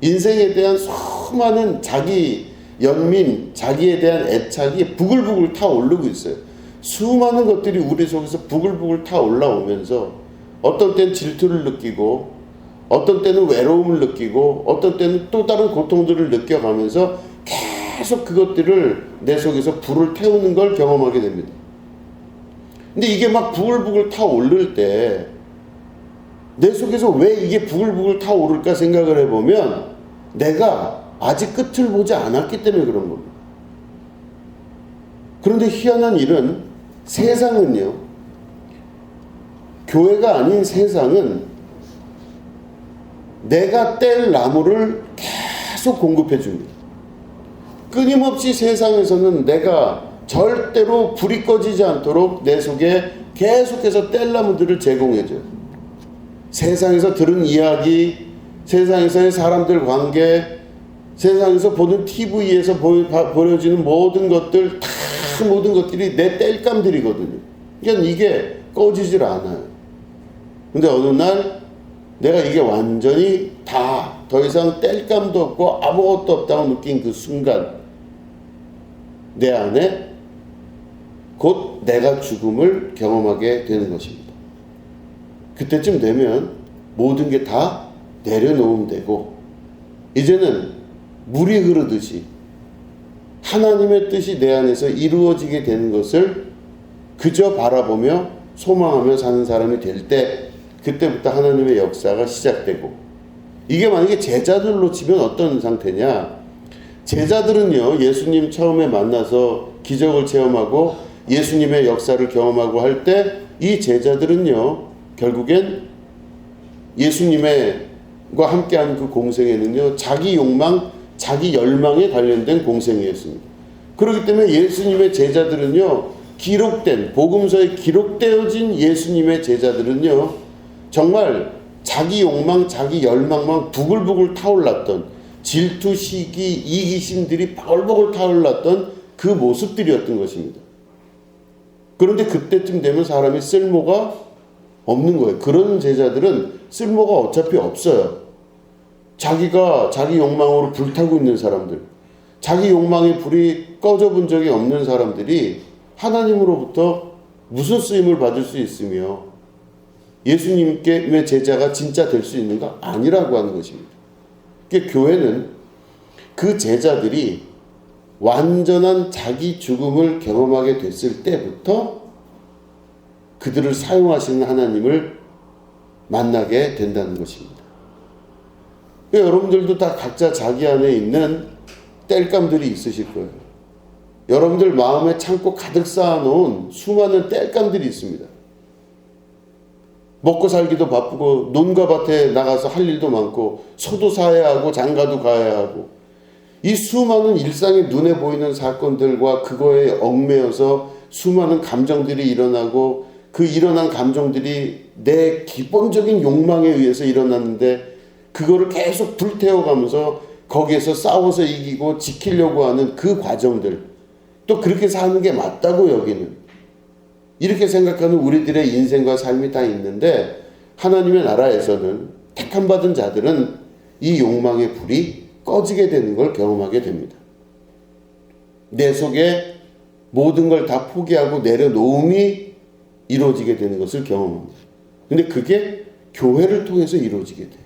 인생에 대한 수많은 자기 연민, 자기에 대한 애착이 부글부글 타오르고 있어요. 수많은 것들이 우리 속에서 부글부글 타올라오면서 어떤 때는 질투를 느끼고, 어떤 때는 외로움을 느끼고, 어떤 때는 또 다른 고통들을 느껴가면서 계속 그것들을 내 속에서 불을 태우는 걸 경험하게 됩니다. 근데 이게 막 부글부글 타오를 때 내 속에서 왜 이게 부글부글 타오를까 생각을 해보면 내가 아직 끝을 보지 않았기 때문에 그런 겁니다. 그런데 희한한 일은 세상은요, 교회가 아닌 세상은 내가 뗄 나무를 계속 공급해 줍니다. 끊임없이 세상에서는 내가 절대로 불이 꺼지지 않도록 내 속에 계속해서 뗄 나무들을 제공해줘요. 세상에서 들은 이야기, 세상에서의 사람들 관계, 세상에서 보는 TV에서 보여지는 모든 것들, 다 모든 것들이 내 땔감들이거든요. 그러니까 이게 꺼지질 않아요. 근데 어느 날 내가 이게 완전히 다 더 이상 땔감도 없고 아무것도 없다고 느낀 그 순간 내 안에 곧 내가 죽음을 경험하게 되는 것입니다. 그때쯤 되면 모든 게 다 내려놓으면 되고 이제는 물이 흐르듯이 하나님의 뜻이 내 안에서 이루어지게 되는 것을 그저 바라보며 소망하며 사는 사람이 될 때 그때부터 하나님의 역사가 시작되고 이게 만약에 제자들로 치면 어떤 상태냐? 제자들은요, 예수님 처음에 만나서 기적을 체험하고 예수님의 역사를 경험하고 할 때 이 제자들은요, 결국엔 예수님과 함께한 그 공생애는요, 자기 욕망, 자기 열망에 관련된 공생애였습니다. 그렇기 때문에 예수님의 제자들은요, 기록된, 복음서에 기록되어진 예수님의 제자들은요, 정말 자기 욕망, 자기 열망만 부글부글 타올랐던 질투, 시기, 이기심들이 바글바글 타올랐던 그 모습들이었던 것입니다. 그런데 그때쯤 되면 사람이 쓸모가 없는 거예요. 그런 제자들은 쓸모가 어차피 없어요. 자기가 자기 욕망으로 불타고 있는 사람들, 자기 욕망의 불이 꺼져 본 적이 없는 사람들이 하나님으로부터 무슨 쓰임을 받을 수 있으며 예수님의 제자가 진짜 될 수 있는가? 아니라고 하는 것입니다. 그러니까 교회는 그 제자들이 완전한 자기 죽음을 경험하게 됐을 때부터 그들을 사용하시는 하나님을 만나게 된다는 것입니다. 여러분들도 다 각자 자기 안에 있는 땔감들이 있으실 거예요. 여러분들 마음에 참고 가득 쌓아놓은 수많은 땔감들이 있습니다. 먹고 살기도 바쁘고 논과 밭에 나가서 할 일도 많고 소도 사야 하고 장가도 가야 하고 이 수많은 일상의 눈에 보이는 사건들과 그거에 얽매여서 수많은 감정들이 일어나고 그 일어난 감정들이 내 기본적인 욕망에 의해서 일어났는데 그거를 계속 불태워가면서 거기에서 싸워서 이기고 지키려고 하는 그 과정들, 또 그렇게 사는 게 맞다고 여기는, 이렇게 생각하는 우리들의 인생과 삶이 다 있는데 하나님의 나라에서는 택함받은 자들은 이 욕망의 불이 꺼지게 되는 걸 경험하게 됩니다. 내 속에 모든 걸 다 포기하고 내려놓음이 이루어지게 되는 것을 경험합니다. 근데 그게 교회를 통해서 이루어지게 돼요.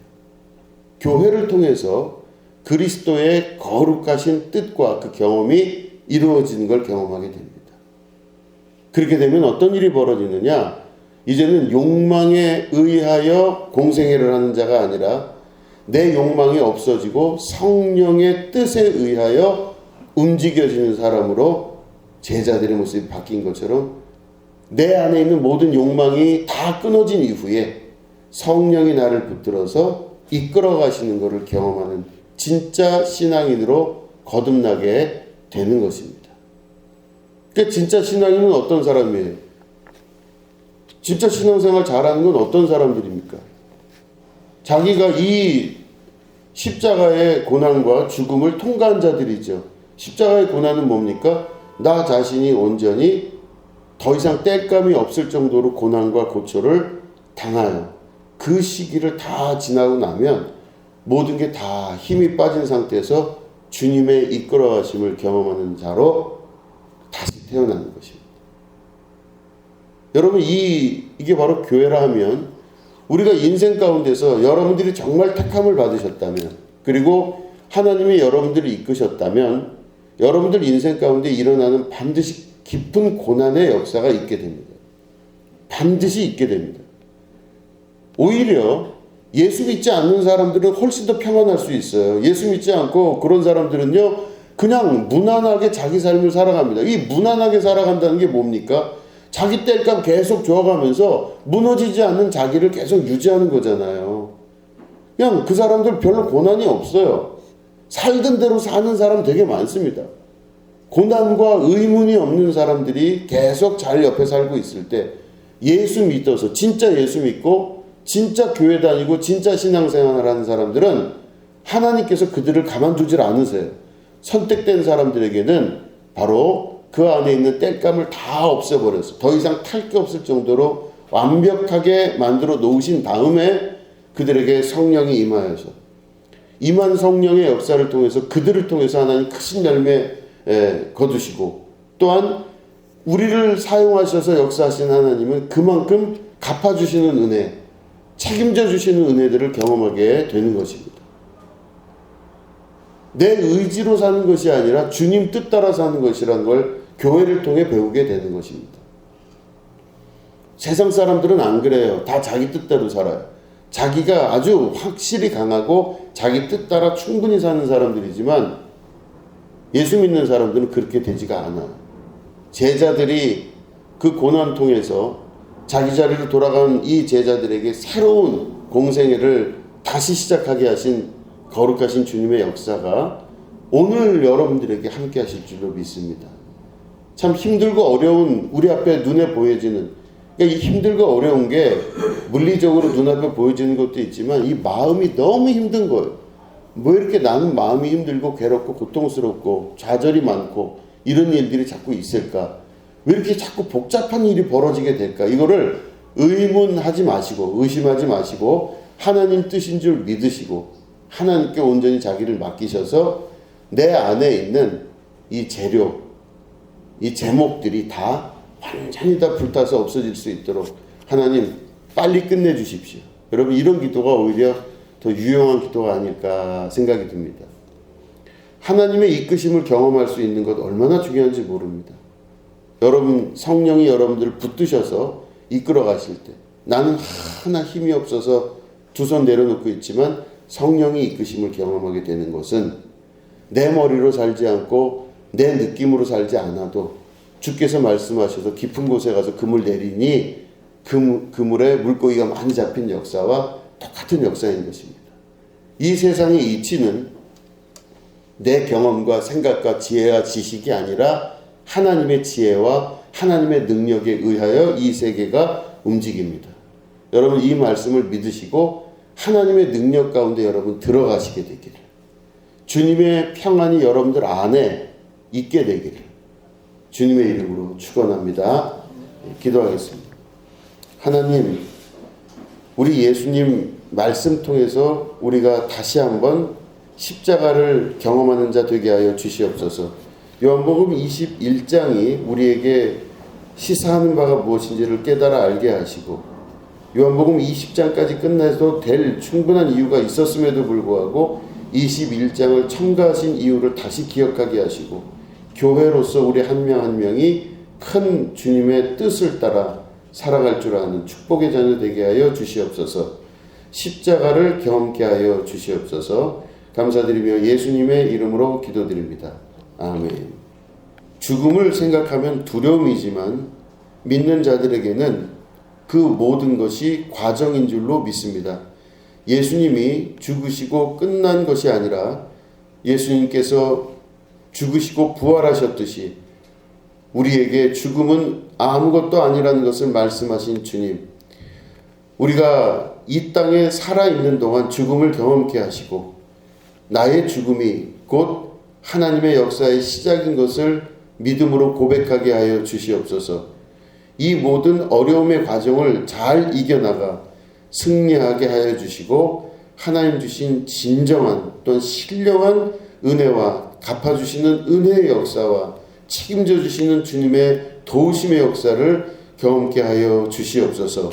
교회를 통해서 그리스도의 거룩하신 뜻과 그 경험이 이루어지는 걸 경험하게 됩니다. 그렇게 되면 어떤 일이 벌어지느냐? 이제는 욕망에 의하여 공생애를 하는 자가 아니라 내 욕망이 없어지고 성령의 뜻에 의하여 움직여지는 사람으로 제자들의 모습이 바뀐 것처럼 내 안에 있는 모든 욕망이 다 끊어진 이후에 성령이 나를 붙들어서 이끌어 가시는 것을 경험하는 진짜 신앙인으로 거듭나게 되는 것입니다. 그러니까 진짜 신앙인은 어떤 사람이에요? 진짜 신앙생활 잘하는 건 어떤 사람들입니까? 자기가 이 십자가의 고난과 죽음을 통과한 자들이죠. 십자가의 고난은 뭡니까? 나 자신이 온전히 더 이상 땔감이 없을 정도로 고난과 고초를 당하여 그 시기를 다 지나고 나면 모든 게 다 힘이 빠진 상태에서 주님의 이끌어 가심을 경험하는 자로 다시 태어나는 것입니다. 여러분, 이게 바로 교회라 하면 우리가 인생 가운데서 여러분들이 정말 택함을 받으셨다면, 그리고 하나님이 여러분들을 이끄셨다면 여러분들 인생 가운데 일어나는 반드시 깊은 고난의 역사가 있게 됩니다. 반드시 있게 됩니다. 오히려 예수 믿지 않는 사람들은 훨씬 더 평안할 수 있어요. 예수 믿지 않고 그런 사람들은요, 그냥 무난하게 자기 삶을 살아갑니다. 이 무난하게 살아간다는 게 뭡니까? 자기 땔감 계속 줘가면서 무너지지 않는 자기를 계속 유지하는 거잖아요. 그냥 그 사람들 별로 고난이 없어요. 살던 대로 사는 사람 되게 많습니다. 고난과 의문이 없는 사람들이 계속 잘 옆에 살고 있을 때 예수 믿어서 진짜 예수 믿고 진짜 교회 다니고 진짜 신앙생활을 하는 사람들은 하나님께서 그들을 가만두질 않으세요. 선택된 사람들에게는 바로 그 안에 있는 땔감을 다 없애버려서 더 이상 탈 게 없을 정도로 완벽하게 만들어 놓으신 다음에 그들에게 성령이 임하여서 임한 성령의 역사를 통해서 그들을 통해서 하나님 크신 열매 거두시고, 또한 우리를 사용하셔서 역사하신 하나님은 그만큼 갚아주시는 은혜, 책임져 주시는 은혜들을 경험하게 되는 것입니다. 내 의지로 사는 것이 아니라 주님 뜻 따라 사는 것이라는 걸 교회를 통해 배우게 되는 것입니다. 세상 사람들은 안 그래요. 다 자기 뜻대로 살아요. 자기가 아주 확실히 강하고 자기 뜻 따라 충분히 사는 사람들이지만 예수 믿는 사람들은 그렇게 되지가 않아요. 제자들이 그 고난 통해서 자기 자리로 돌아간 이 제자들에게 새로운 공생애를 다시 시작하게 하신 거룩하신 주님의 역사가 오늘 여러분들에게 함께 하실 줄로 믿습니다. 참 힘들고 어려운 우리 앞에 눈에 보여지는, 그러니까 이 힘들고 어려운 게 물리적으로 눈앞에 보여지는 것도 있지만 이 마음이 너무 힘든 거예요. 뭐 이렇게 나는 마음이 힘들고 괴롭고 고통스럽고 좌절이 많고 이런 일들이 자꾸 있을까? 왜 이렇게 자꾸 복잡한 일이 벌어지게 될까? 이거를 의문하지 마시고 의심하지 마시고 하나님 뜻인 줄 믿으시고 하나님께 온전히 자기를 맡기셔서 내 안에 있는 이 재료, 이 제목들이 다 완전히 다 불타서 없어질 수 있도록 하나님 빨리 끝내주십시오. 여러분, 이런 기도가 오히려 더 유용한 기도가 아닐까 생각이 듭니다. 하나님의 이끄심을 경험할 수 있는 것 얼마나 중요한지 모릅니다. 여러분, 성령이 여러분들을 붙드셔서 이끌어 가실 때 나는 하나 힘이 없어서 두 손 내려놓고 있지만 성령이 이끄심을 경험하게 되는 것은 내 머리로 살지 않고 내 느낌으로 살지 않아도 주께서 말씀하셔서 깊은 곳에 가서 그물 내리니 그물에 물고기가 많이 잡힌 역사와 똑같은 역사인 것입니다. 이 세상의 이치는 내 경험과 생각과 지혜와 지식이 아니라 하나님의 지혜와 하나님의 능력에 의하여 이 세계가 움직입니다. 여러분 이 말씀을 믿으시고 하나님의 능력 가운데 여러분 들어가시게 되기를, 주님의 평안이 여러분들 안에 있게 되기를 주님의 이름으로 축원합니다. 기도하겠습니다. 하나님, 우리 예수님 말씀 통해서 우리가 다시 한번 십자가를 경험하는 자 되게 하여 주시옵소서. 요한복음 21장이 우리에게 시사하는 바가 무엇인지를 깨달아 알게 하시고, 요한복음 20장까지 끝내도 될 충분한 이유가 있었음에도 불구하고 21장을 첨가하신 이유를 다시 기억하게 하시고, 교회로서 우리 한 명 한 명이 큰 주님의 뜻을 따라 살아갈 줄 아는 축복의 자녀 되게 하여 주시옵소서. 십자가를 경험케 하여 주시옵소서. 감사드리며 예수님의 이름으로 기도드립니다. 아멘. 죽음을 생각하면 두려움이지만 믿는 자들에게는 그 모든 것이 과정인 줄로 믿습니다. 예수님이 죽으시고 끝난 것이 아니라 예수님께서 죽으시고 부활하셨듯이 우리에게 죽음은 아무것도 아니라는 것을 말씀하신 주님, 우리가 이 땅에 살아있는 동안 죽음을 경험케 하시고 나의 죽음이 곧 하나님의 역사의 시작인 것을 믿음으로 고백하게 하여 주시옵소서. 이 모든 어려움의 과정을 잘 이겨나가 승리하게 하여 주시고 하나님 주신 진정한 또는 신령한 은혜와 갚아주시는 은혜의 역사와 책임져 주시는 주님의 도우심의 역사를 경험케 하여 주시옵소서.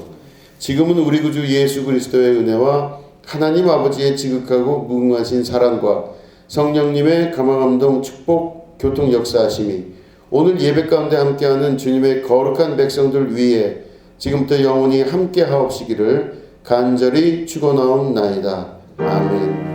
지금은 우리 구주 예수 그리스도의 은혜와 하나님 아버지의 지극하고 무궁하신 사랑과 성령님의 감화감동 축복 교통 역사하심이 오늘 예배 가운데 함께하는 주님의 거룩한 백성들 위에 지금부터 영원히 함께 하옵시기를 간절히 축원하옵나이다. 아멘.